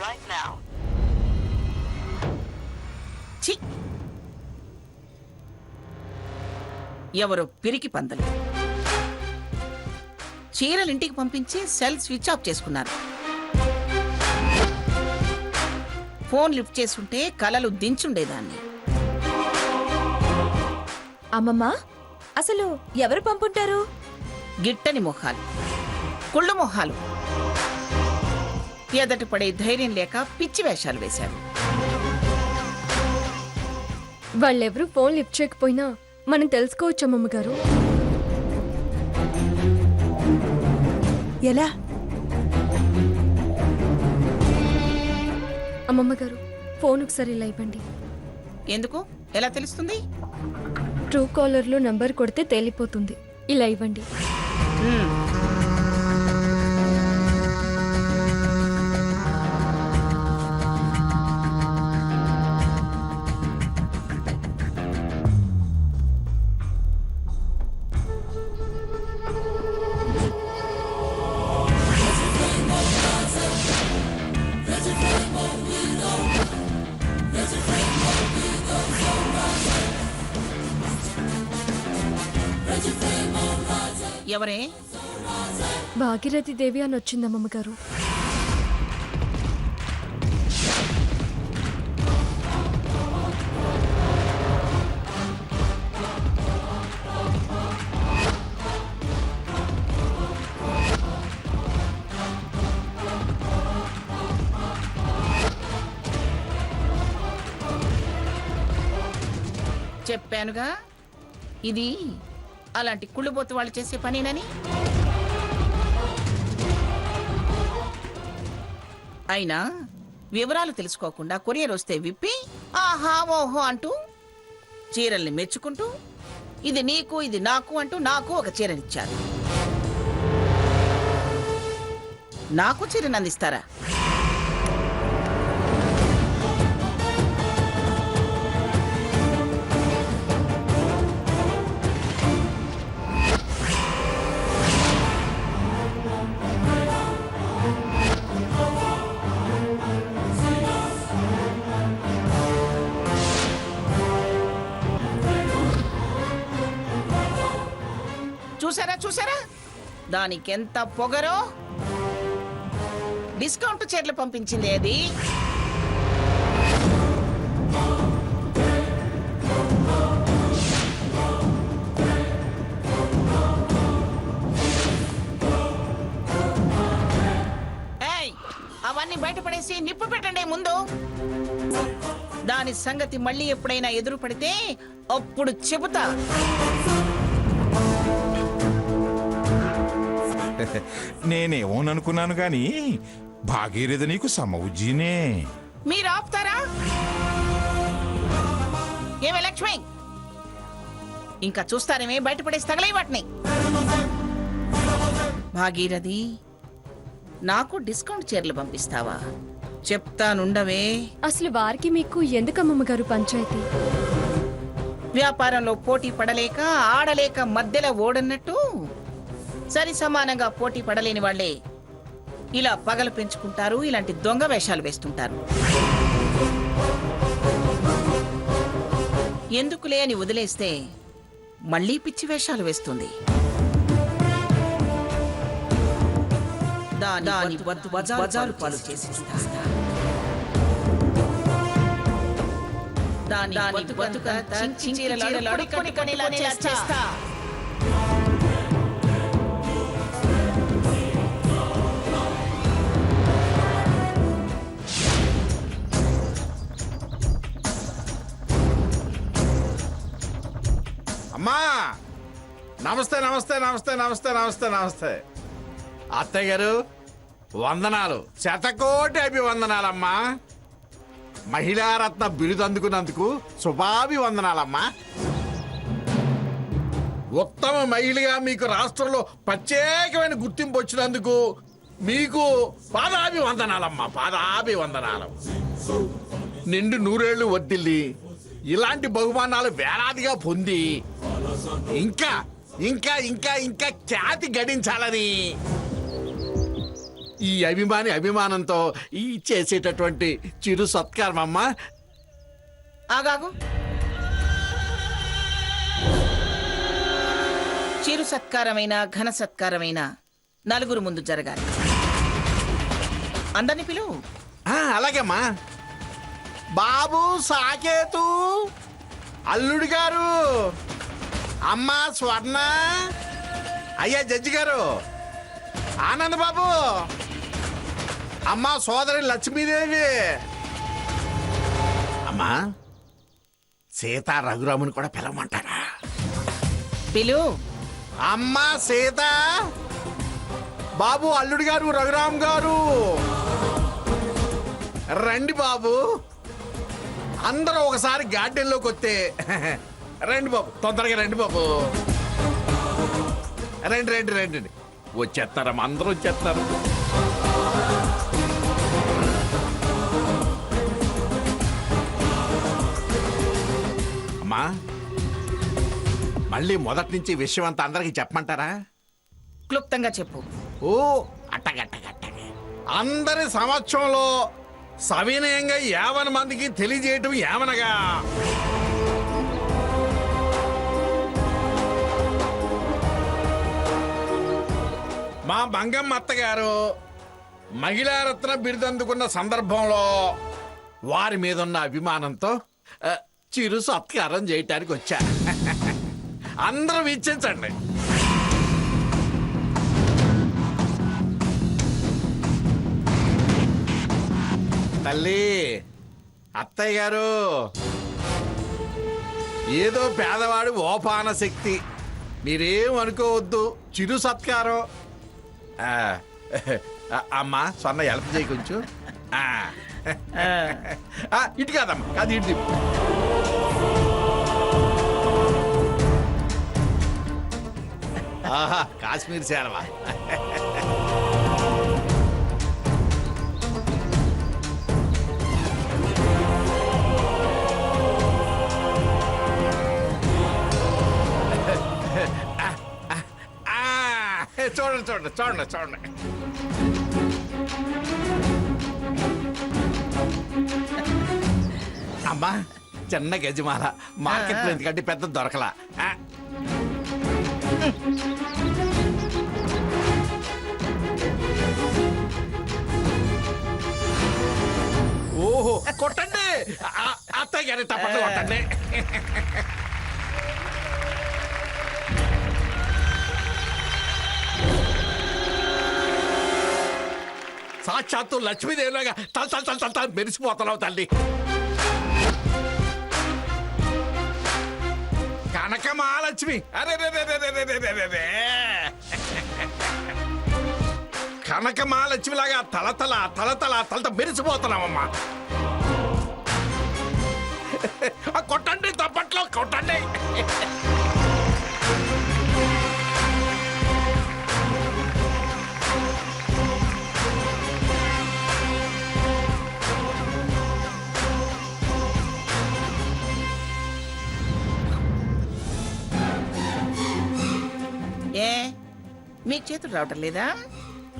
right now. ఛీ! ఎవరో పిరికి పందలు చీరలు ఇంటికి పంపించి సెల్ స్విచ్ ఆఫ్ చేసుకున్నారు. ఫోన్ లిఫ్ట్ చేసుంటే కలలు దించుండేదాన్ని. అమ్మమ్మ, అసలు ఎవరు పంపుంటారు? గిట్టని మొహాలు, కుళ్ళు మొహాలు, ఎదటి పడే ధైర్యం లేక పిచ్చి వేషాలు వేశారు. వాళ్ళెవరూ ఫోన్ లిఫ్ట్ చేయకపోయినా మనం తెలుసుకోవచ్చు అమ్మమ్మ గారు. ఎలా? అమ్మమ్మ గారు, ఫోన్ ఒకసారి ఇలా ఇవ్వండి. ఎందుకు? ఎలా తెలుస్తుంది? ట్రూ కాలర్లో నంబర్ కొడితే తేలిపోతుంది. ఇలా ఇవ్వండి. ఎవరే? భాగీరథి దేవి అని వచ్చింది అమ్మమ్మ గారు. చెప్పానుగా, ఇది అలాంటి కుళ్ళుబోతు వాళ్ళు చేసే పనేనని. అయినా వివరాలు తెలుసుకోకుండా కొరియర్ వస్తే విప్పి ఆహా ఓహో అంటూ చీరల్ని మెచ్చుకుంటూ ఇది నీకు ఇది నాకు అంటూ నాకు ఒక చీరనిచ్చారు. నాకు చీరని అందిస్తారా? చూసారా చూసారా దానికెంత పొగరో. డిస్కౌంట్ చీరలు పంపించింది అది. ఏయ్, అవన్నీ బయటపడేసి నిప్పు పెట్టండి ముందు. దాని సంగతి మళ్ళీ ఎప్పుడైనా ఎదురు పడితే అప్పుడు చెబుతా. నేనేమోననుకున్నాను గాని భాగీరథ నీకు సమవుజ్జీనే. మీరు ఆపుతారా? ఏమే లక్ష్మి, ఇంకా చూస్తారేమే? బయటపడేసి తగలే వాటిని. భాగీరథి, నాకు డిస్కౌంట్ చీరలు పంపిస్తావా? చెప్తానుండవే. అసలు వారికి మీకు ఎందుకు అమ్మమ్మ గారు పంచాయతీ? వ్యాపారంలో పోటీ పడలేక ఆడలేక మధ్యలో ఓడన్నట్టు సరి సమానంగా పోటీ పడలేని వాళ్లే ఇలా పగలు పెంచుకుంటారు, ఇలాంటి దొంగ వేషాలు వేస్తుంటారు. ఎందుకులే అని వదిలేస్తే మళ్ళీ పిచ్చి వేషాలు వేస్తుంది. దాని బజారు పాలు చేసిస్తా. దాని బతుకంతా చీరలు అడుక్కొని కొనేలా చేస్తా. అమ్మా, నమస్తే నమస్తే నమస్తే నమస్తే నమస్తే నమస్తే. అత్తయ్య గారు వందనాలు, శతకోటి అభివందనాలమ్మా. మహిళారత్న బిరుదు అందుకున్నందుకు శుభాభివందనాలమ్మా. ఉత్తమ మహిళగా మీకు రాష్ట్రంలో ప్రత్యేకమైన గుర్తింపు వచ్చినందుకు మీకు పాదాభివందనాలమ్మా, పాదాభివందనాలు. నిండు నూరేళ్లు వర్ధిల్లి ఇలాంటి బహుమానాలు వేలాదిగా పొంది ఇంకా ఇంకా ఇంకా ఇంకా ఖ్యాతి గడించాలని ఈ అభిమానంతో ఈ చేసేటటువంటి చిరు సత్కారం అమ్మా. ఆగాగు. చిరు సత్కారమైన ఘన సత్కారమైన నలుగురు ముందు జరగాలి. అందరిని పిలువు. అలాగేమ్మా. బాబు సాకేతు, అల్లుడు గారు, అమ్మా స్వర్ణ, అయ్యా జడ్జి గారు, ఆనంద్ బాబు, అమ్మా సోదరి లక్ష్మీదేవి, అమ్మా సీత రఘురాముని కూడా పిలవమంటారా? పిలువు. అమ్మా సీత, బాబు అల్లుడు గారు రఘురామ్ గారు, రండి బాబు. అందరూ ఒకసారి గార్డెన్లోకి వస్తే రండి బాబు, తొందరగా రండి బాబు. రండి రండి రండి. వచ్చేస్తారమ్మా, అందరూ వచ్చేస్తారు. అమ్మా మళ్ళీ మొదటి నుంచి విషయం అంతా అందరికి చెప్పమంటారా? క్లుప్తంగా చెప్పు. ఓ అట్టగట్టగట్టగే అందరి సమక్షంలో సవినయంగా 50 మందికి తెలియజేయటం ఏమనగా, మా బంగమ్మ అత్తగారు మహిళారత్న బిరుదందుకున్న సందర్భంలో వారి మీద ఉన్న అభిమానంతో చిరు సత్కారం చేయటానికి వచ్చా. అందరూ వీక్షించండి. తల్లి, అత్తయ్య గారు, ఏదో పేదవాడు ఓపాన శక్తి, మీరేం అనుకోవద్దు. చిరు సత్కారం. అమ్మా సొన్న హెల్ప్ చేయి కొంచెం. ఇటు కాదమ్మా, కాదు ఇటు. ఆహా కాశ్మీర్ సేలవా. చూడండి చూడండి చూడండి చూడండి. అమ్మా చిన్న గజమాల మార్కెట్లో ఎందుకంటే పెద్ద దొరకలా. ఓహో కొట్టండి అత్తయ్య గారి తప్పట్లు కొట్టండి. సాక్షాత్తు లక్ష్మీదేవిలాగా తల తల తల తల మెరిసిపోతున్నావు తల్లి. కనక మహాలక్ష్మి, అరే కనక మహాలక్ష్మి లాగా తల తల తల తల తలత మెరిసిపోతున్నావమ్మా. కొట్టండి తప్పట్లో కొట్టండి. మీకు చేతులు రావటం లేదా?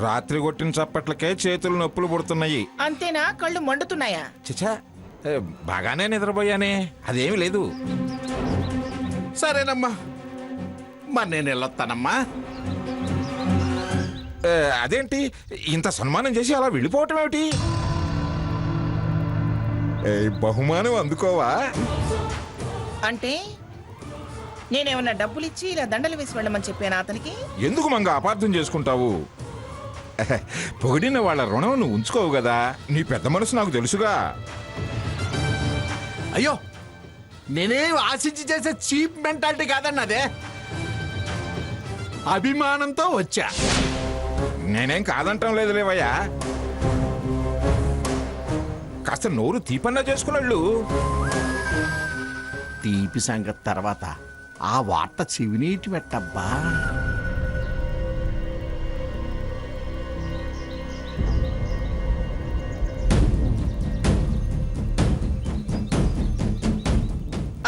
రాత్రి కొట్టిన చప్పట్లకే చేతులు నొప్పులు పుడుతున్నాయి. అంతేనా? కళ్ళు మండుతున్నాయా? చచ్చా, బాగానే నిద్రపోయానే, అదేమి లేదు. సరేనమ్మా, మరి నేను వెళ్ళొస్తానమ్మా. అదేంటి ఇంత సన్మానం చేసి అలా వెళ్ళిపోవటం ఏమిటి? బహుమానం అందుకోవా? అంటే నేనేమన్నా డబ్బులు ఇచ్చి ఇలా దండలు వేసి వెళ్ళమని చెప్పాను అతనికి? ఎందుకు మంగ అపార్థం చేసుకుంటావు? పొగిడిన వాళ్ళ రుణం నువ్వు ఉంచుకోవు కదా. నీ పెద్ద మనసు నాకు తెలుసుగా. అయ్యో నేనేం ఆశించి చేసే చీప్ మెంటాలిటీ కాదండి, అదే అభిమానంతో వచ్చా. నేనేం కాదంటాం లేదు లేవయ్యా. కాస్త నోరు తీపన్నా చేసుకున్నాళ్ళు. తీపి సంగతి తర్వాత, ఆ వార్త చెవినీటి పెట్టబ్బా.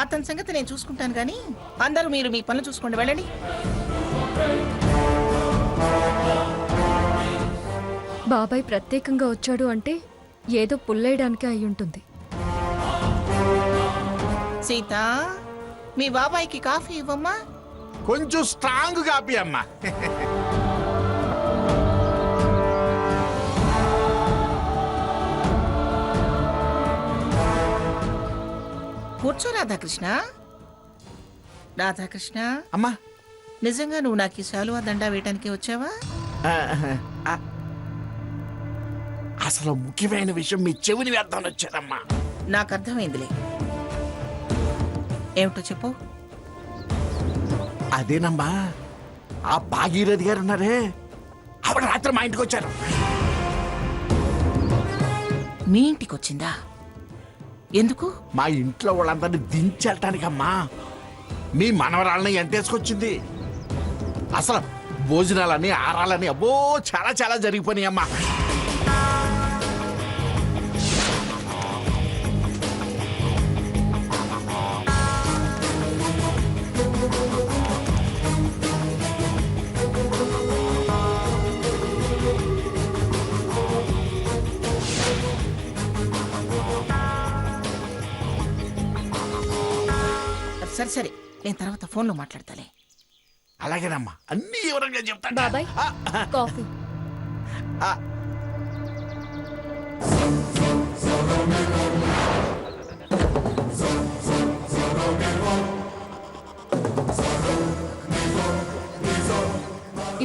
అతని సంగతి నేను చూసుకుంటాను కానీ అందరూ మీరు మీ పనులు చూసుకోండి, వెళ్ళండి. బాబాయ్ ప్రత్యేకంగా వచ్చాడు అంటే ఏదో పుల్లేయడానికే అయి ఉంటుంది. సీత, మీ బాబాయ్కి కాఫీ ఇవ్వమ్మా. కొంచెం స్ట్రాంగ్ కాపీ అమ్మా. కూర్చో రాధాకృష్ణ. రాధాకృష్ణ, అమ్మా నిజంగా నువ్వు నాకు ఈ శాలువా దండా వేయటానికి వచ్చావా? అసలు ముఖ్యమైన విషయం మీ చెవిని వేద్దామని వచ్చారమ్మా. నాకు అర్థమైందిలే. ఏమిటో చెప్పు. అదేనమ్మా, ఆ భాగీరథి గారు ఉన్నారే, ఆవిడ రాత్రి మా ఇంటికి వచ్చారు. మీ ఇంటికి వచ్చిందా? ఎందుకు? మా ఇంట్లో వాళ్ళందరినీ దించెళ్ళటానికమ్మా. మీ మనవరాళ్ళని ఎంటేసుకొచ్చింది. అసలు భోజనాలని ఆరాలని అబ్బో చాలా చాలా జరిగిపోయినాయి అమ్మా. సరే సరే, నేను తర్వాత ఫోన్లో మాట్లాడతాలే. అలాగేనమ్మా, అన్ని వివరంగా చెప్తాను. బాబాయ్ కాఫీ.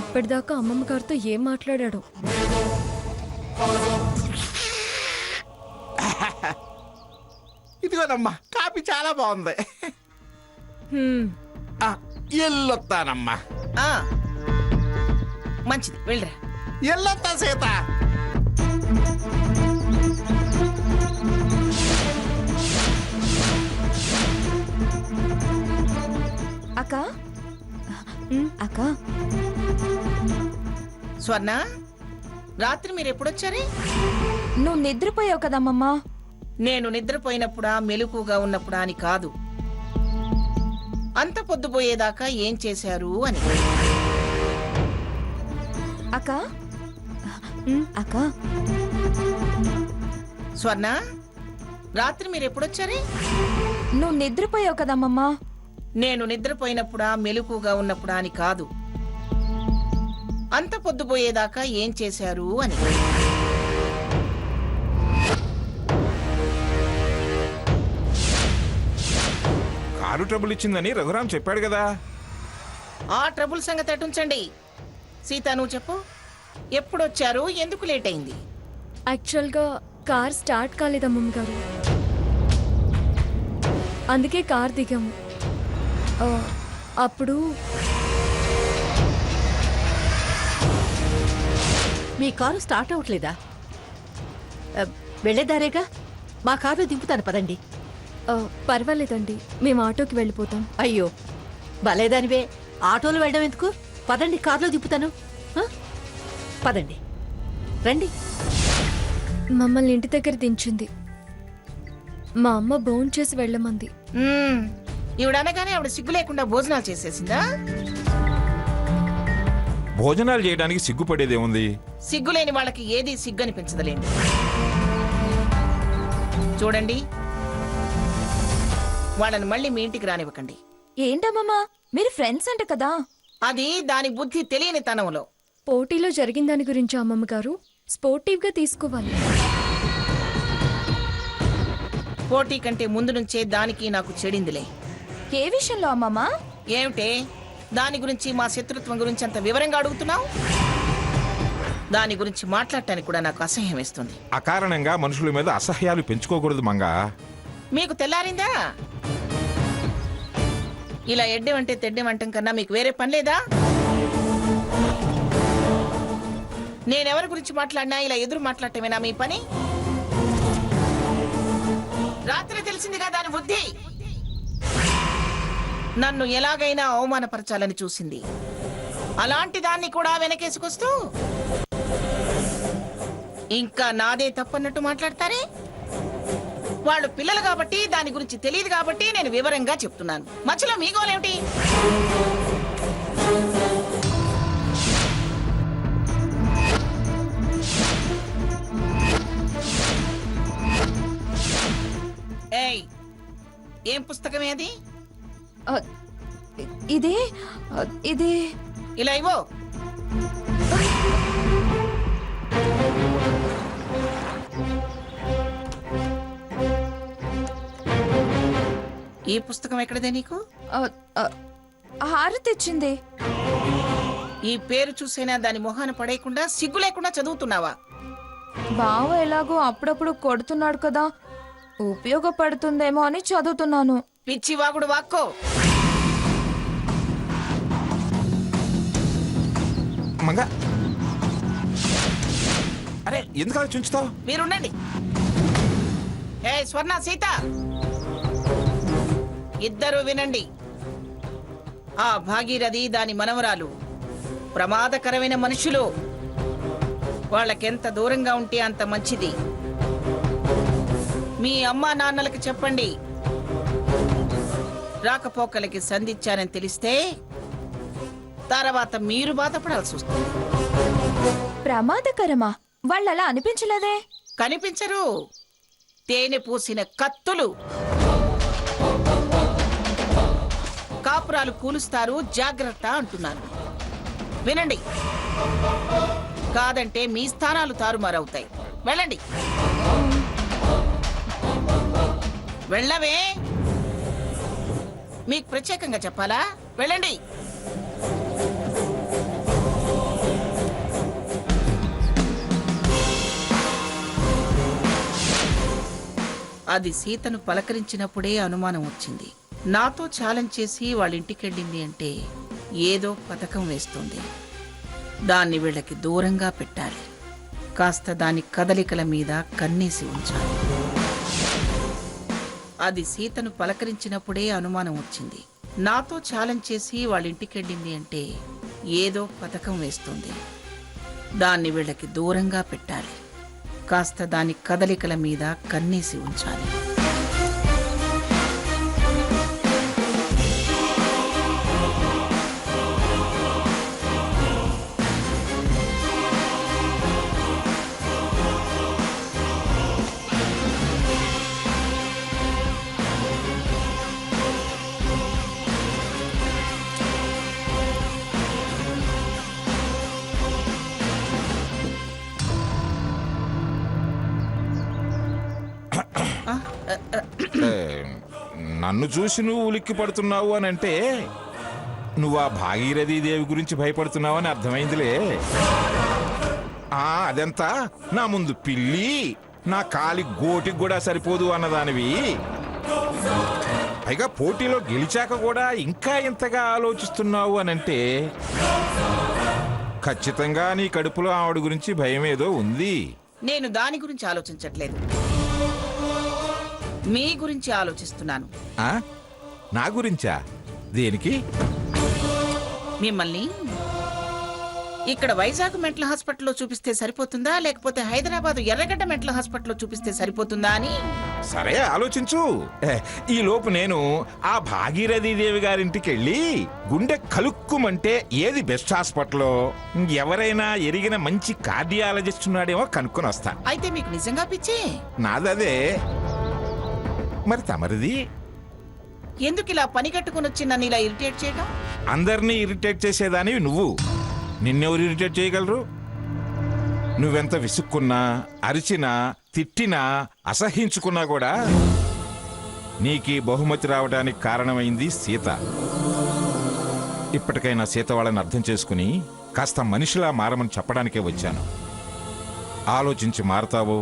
ఇప్పటిదాకా అమ్మమ్మ గారితో ఏం మాట్లాడాడు? ఇదిగోనమ్మా, కాపీ చాలా బాగుంది. ఎల్లొత్తానమ్మా. ఆ, మంచిది, వెళ్ళరా. ఎల్లొత్తా సీత. అక్క అక్క, స్వర్ణ, రాత్రి మీరు ఎప్పుడొచ్చారే? నువ్వు నిద్రపోయావు కదమ్మమ్మా. నేను నిద్రపోయినప్పుడా మెలకుగా ఉన్నప్పుడా అని కాదు, అంత పొద్దుపోయేదాకా ఏం చేశారు అని. అక్క అక్క, స్వర్ణ, రాత్రి మీరు ఎప్పుడొచ్చారే? నువ్వు నిద్రపోయావు కదమ్మమ్మా. నేను నిద్రపోయినప్పుడా మెలకుగా ఉన్నప్పుడా అని కాదు, అంత పొద్దుపోయేదాకా ఏం చేశారు అని. కారు ట్రబుల్ ఇచ్చిందని రఘురాం చెప్పాడు కదా. ఆ ట్రబుల్ సంగతి అటుంచండి. సీత, నువ్వు చెప్పు, ఎప్పుడొచ్చారు, ఎందుకు లేట్ అయింది? యాక్చువల్గా కార్ స్టార్ట్ కాలేదు అమ్మమ్మ గారు, అందుకే కార్ దిగాము. అప్పుడు మీ కారు స్టార్ట్ అవ్వట్లేదా? వెళ్ళేదారేగా, మా కారులో దింపుతాను పదండి. పర్వాలేదండి, మేము ఆటోకి వెళ్ళిపోతాం. అయ్యో భలేదానివే, ఆటోలో వెళ్ళడం ఎందుకు? పదండి, కారులో దింపుతాను. ఆ? పదండి, రండి. మమ్మల్ని ఇంటి దగ్గర దించింది. మా అమ్మ భోజనం చేసి వెళ్ళమంది. ఈవిడనగానే ఆవిడ సిగ్గు లేకుండా భోజనాలు చేసేసిందా? భోజనాలు చేయడానికి సిగ్గుపడేదేముంది? సిగ్గులేని వాళ్ళకి ఏది సిగ్గు అనిపించదులేండి. చూడండి, వాళ్ళని మళ్ళీ మీ ఇంటికి రానివ్వకండి. ఏంటమ్మమ్మా, మీరు ఫ్రెండ్స్ అంట కదా. అది దాని బుద్ధి తెలియని తనంలో. పోటీలో జరిగిన దాని గురించి అమ్మమ్మ గారు స్పోర్టివ్గా తీసుకోవాలి. పోటీ కంటే ముందు నుంచే దానికి నాకు చెడిందిలే. ఏ విషయంలో అమ్మమ్మా? ఏమిటే దాని గురించి, మా శత్రుత్వం గురించి అంత వివరంగా అడుగుతున్నావు? దాని గురించి మాట్లాడటానికి కూడా నాకు అసహ్యం వేస్తుంది. అకారణంగా మనుషుల మీద అసహ్యాలు పెంచుకోకూడదు మంగా. మీకు తెల్లారిందా? ఇలా ఎడ్డెమంటే తెడ్డెమంటం కన్నా మీకు వేరే పని లేదా? నేనెవరి గురించి మాట్లాడినా ఇలా ఎదురు మాట్లాడటమేనా మీ పని? రాత్రి తెలిసిందిగా దాని బుద్ధి. నన్ను ఎలాగైనా అవమానపరచాలని చూసింది. అలాంటి దాన్ని కూడా వెనకేసుకొస్తూ ఇంకా నాదే తప్పన్నట్టు మాట్లాడతారే. వాళ్ళు పిల్లలు కాబట్టి, దాని గురించి తెలియదు కాబట్టి నేను వివరంగా చెప్తున్నాను. మధ్యలో మీ గోలేమిటి? ఏం పుస్తకమే అది? ఆ, ఇది ఇది ఇలా ఇవ్వు. ఈ పుస్తకం ఎక్కడదే నీకు? ఆ, ఆ, హారతి ఇచ్చింది. ఈ పేరు చూసైనా దాని మొహాన పడేయకుండా సిగ్గు లేకుండా చదువుతున్నావా? బావ ఎలాగో అప్పుడప్పుడు కొడుతున్నాడు కదా, ఉపయోగపడుతుందేమో అని చదువుతున్నాను. పిచ్చి వాగుడు వాక్కో. మంగ అరే ఎందుకు అలా చుంచుతావు? మీరుండండి. ఏ స్వర్ణ, సీత, ఇద్దరు వినండి. ఆ భాగీరథి దాని మనవరాలు ప్రమాదకరమైన మనుషులు. వాళ్ళకెంత దూరంగా ఉంటే అంత మంచిది. మీ అమ్మా నాన్నలకి చెప్పండి. రాకపోకలకి సంధించారని తెలిస్తే తర్వాత మీరు బాధపడాల్సి వస్తుంది. ప్రమాదకరమా? వాళ్ళు అలా అనిపించలేదే. కనిపించరు, తేనె పూసిన కత్తులు. కాపురాలు కూలుస్తారు, జాగ్రత్త అంటున్నాను. వినండి, కాదంటే మీ స్థానాలు తారుమారవుతాయి. వెళ్ళండి. వెళ్ళవే. మీకు ప్రత్యేకంగా చెప్పాలా? వెళ్ళండి. అది సీతను పలకరించినప్పుడే అనుమానం వచ్చింది. నాతో ఛాలెంజ్ చేసి వాళ్ళ ఇంటికెళ్ళింది అంటే ఏదో పథకం వేస్తుంది. దాన్ని వీళ్ళకి దూరంగా పెట్టాలి. కాస్త దాని కదలికల మీద కన్నేసి ఉంచాలి. అది సీతను పలకరించినప్పుడే అనుమానం వచ్చింది. నాతో ఛాలెంజ్ చేసి వాళ్ళ ఇంటికెళ్ళింది అంటే ఏదో పథకం వేస్తుంది. దాన్ని వీళ్ళకి దూరంగా పెట్టాలి. కాస్త దాని కదలికల మీద కన్నేసి ఉంచాలి. ఏ, నన్ను చూసి నువ్వు ఉలిక్కి పడుతున్నావు అని అంటే నువ్వు ఆ భాగీరథీ దేవి గురించి భయపడుతున్నావు అని అర్థమైందిలే. అదంతా నా ముందు పిల్లి, నా కాలి గోటికి కూడా సరిపోదు అన్నదానివి. పైగా పోటీలో గెలిచాక కూడా ఇంకా ఇంతగా ఆలోచిస్తున్నావు అనంటే ఖచ్చితంగా నీ కడుపులో ఆవిడ గురించి భయం ఏదో ఉంది. నేను దాని గురించి ఆలోచించట్లేదు, మీ గురించి ఆలోచిస్తున్నాను. ఆ? నా గురించా? దేనికి? మిమ్మల్ని ఇక్కడ వైజాగ్ మెంటల్ హాస్పిటల్లో చూపిస్తే సరిపోతుందా, లేకపోతే హైదరాబాద్ ఎర్రగడ్డ మెంటల్ హాస్పిటల్లో చూపిస్తే సరిపోతుందా అని. సరే ఆలోచించు. ఈ లోపు నేను ఆ భాగీరథీ దేవి గారింటికి వెళ్ళి గుండె కలుక్కుమంటే ఏది బెస్ట్ హాస్పిటల్లో ఎవరైనా ఎరిగిన మంచి కార్డియాలజిస్ట్ ఉన్నాడేమో కనుక్కొని వస్తా. అయితే మీకు నిజంగా పిచ్చే? నాదదే. మరి తమరిది? ఎందుకు ఇలా పని కట్టుకుని వచ్చి నన్ను ఇలా ఇరిటేట్ చేయడం? అందరినీ ఇరిటేట్ చేసేదానివి నువ్వు. నిన్నెవరు ఇరిటేట్ చేయగలరు? నువ్వెంత విసుక్కున్నా, అరిచినా, తిట్టినా, అసహించుకున్నా కూడా నీకీ బహుమతి రావడానికి కారణమైంది సీత. ఇప్పటికైనా సీత వాళ్ళని అర్థం చేసుకుని కాస్త మనిషిలా మారమని చెప్పడానికే వచ్చాను. ఆలోచించి మారతావో,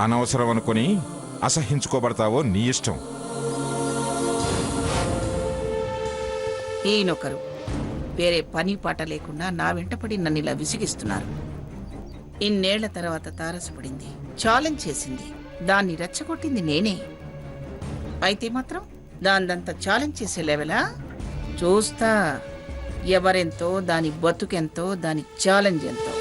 అనవసరం అనుకుని అసహించుకోబడతావో నీ ఇష్టం. ఈయనొకరు వేరే పని పాట లేకుండా నా వెంటపడి నన్ను ఇలా విసిగిస్తున్నారు. ఇన్నేళ్ల తర్వాత తారసపడింది, ఛాలెంజ్ చేసింది, దాన్ని రెచ్చగొట్టింది నేనే. అయితే మాత్రం దాందంతా ఛాలెంజ్ చేసే లెవెలా? చూస్తా ఎవరెంతో, దాని బతుకెంతో, దాని ఛాలెంజ్ ఎంతో.